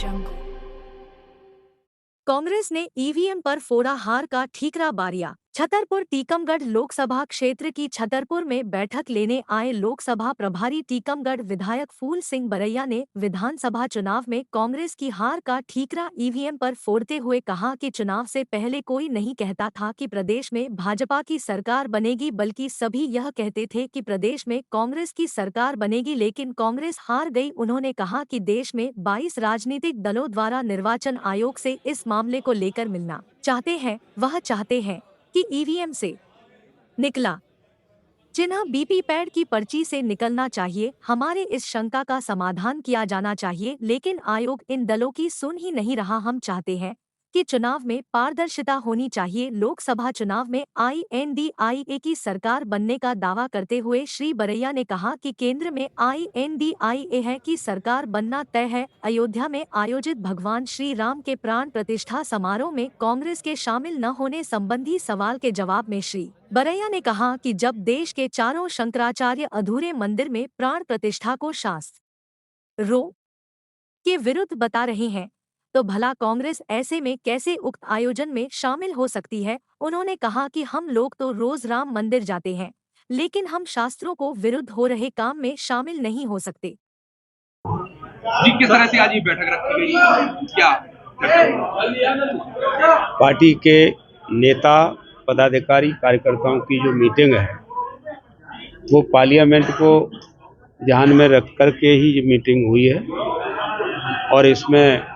jungle। Congress ने EVM पर फोड़ा हार का ठीकरा बारिया। छतरपुर टीकमगढ़ लोकसभा क्षेत्र की छतरपुर में बैठक लेने आए लोकसभा प्रभारी टीकमगढ़ विधायक फूल सिंह बरैया ने विधानसभा चुनाव में कांग्रेस की हार का ठीकरा ईवीएम पर फोड़ते हुए कहा कि चुनाव से पहले कोई नहीं कहता था कि प्रदेश में भाजपा की सरकार बनेगी, बल्कि सभी यह कहते थे कि प्रदेश में कांग्रेस की सरकार बनेगी, लेकिन कांग्रेस हार गई। उन्होंने कहा कि देश में 22 राजनीतिक दलों द्वारा निर्वाचन आयोग से इस मामले को लेकर मिलना चाहते हैं। वह चाहते हैं कि ईवीएम से निकला चिन्ह वीवीपैट की पर्ची से निकलना चाहिए। हमारे इस शंका का समाधान किया जाना चाहिए, लेकिन आयोग इन दलों की सुन ही नहीं रहा। हम चाहते हैं कि चुनाव में पारदर्शिता होनी चाहिए। लोकसभा चुनाव में INDIA की सरकार बनने का दावा करते हुए श्री बरैया ने कहा कि केंद्र में INDIA है की सरकार बनना तय है। अयोध्या में आयोजित भगवान श्री राम के प्राण प्रतिष्ठा समारोह में कांग्रेस के शामिल न होने संबंधी सवाल के जवाब में श्री बरैया ने कहा कि जब देश के चारों शंकराचार्य अधूरे मंदिर में प्राण प्रतिष्ठा को शास्त्रों के विरुद्ध बता रहे हैं, तो भला कांग्रेस ऐसे में कैसे उक्त आयोजन में शामिल हो सकती है। उन्होंने कहा कि हम लोग तो रोज राम मंदिर जाते हैं, लेकिन हम शास्त्रों को विरुद्ध हो रहे काम में शामिल नहीं हो सकते। जी, किस तरह से आज ये बैठक रखी गई, क्या पार्टी के नेता पदाधिकारी कार्यकर्ताओं की जो मीटिंग है वो पार्लियामेंट को ध्यान में रख कर के ही ये मीटिंग हुई है, और इसमें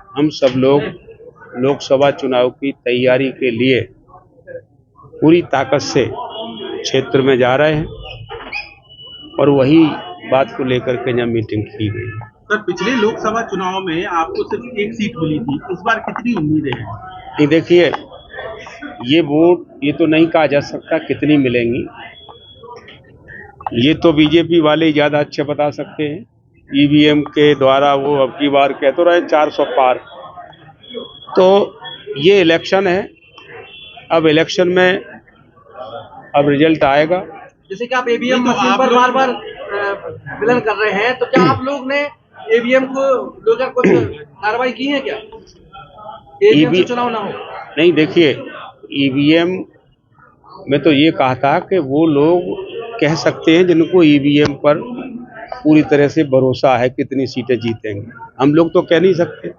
हम सब लोग लोकसभा चुनाव की तैयारी के लिए पूरी ताकत से क्षेत्र में जा रहे हैं और वही बात को लेकर के यहाँ मीटिंग की गई। सर, पिछले लोकसभा चुनाव में आपको सिर्फ एक सीट मिली थी, इस बार कितनी उम्मीदें हैं? ये देखिए, ये वोट ये तो नहीं कहा जा सकता कितनी मिलेंगी, ये तो बीजेपी वाले ज़्यादा अच्छे बता सकते हैं। ईवीएम के द्वारा वो अब की बार कह तो रहे 400 पार। तो ये इलेक्शन है, अब इलेक्शन में अब रिजल्ट आएगा। जैसे कि आप ईवीएम मशीन पर बार बार विलन कर रहे हैं, तो क्या आप लोग ने ईवीएम को लेकर कुछ कार्रवाई की है क्या? ईवीएम से चुनाव ना हो। नहीं, देखिए, ईवीएम में तो ये कहा था कि वो लोग कह सकते हैं जिनको ईवीएम पर पूरी तरह से भरोसा है कितनी सीटें जीतेंगे। हम लोग तो कह नहीं सकते।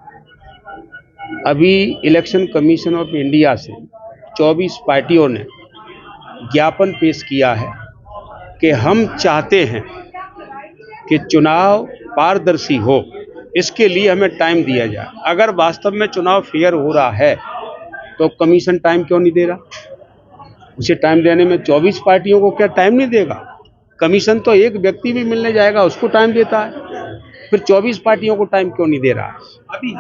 अभी इलेक्शन कमीशन ऑफ इंडिया से 24 पार्टियों ने ज्ञापन पेश किया है कि हम चाहते हैं कि चुनाव पारदर्शी हो, इसके लिए हमें टाइम दिया जाए। अगर वास्तव में चुनाव फेयर हो रहा है तो कमीशन टाइम क्यों नहीं दे रहा? उसे टाइम देने में 24 पार्टियों को क्या टाइम नहीं देगा? कमीशन तो एक व्यक्ति भी मिलने जाएगा उसको टाइम देता है, फिर 24 पार्टियों को टाइम क्यों नहीं दे रहा? अभी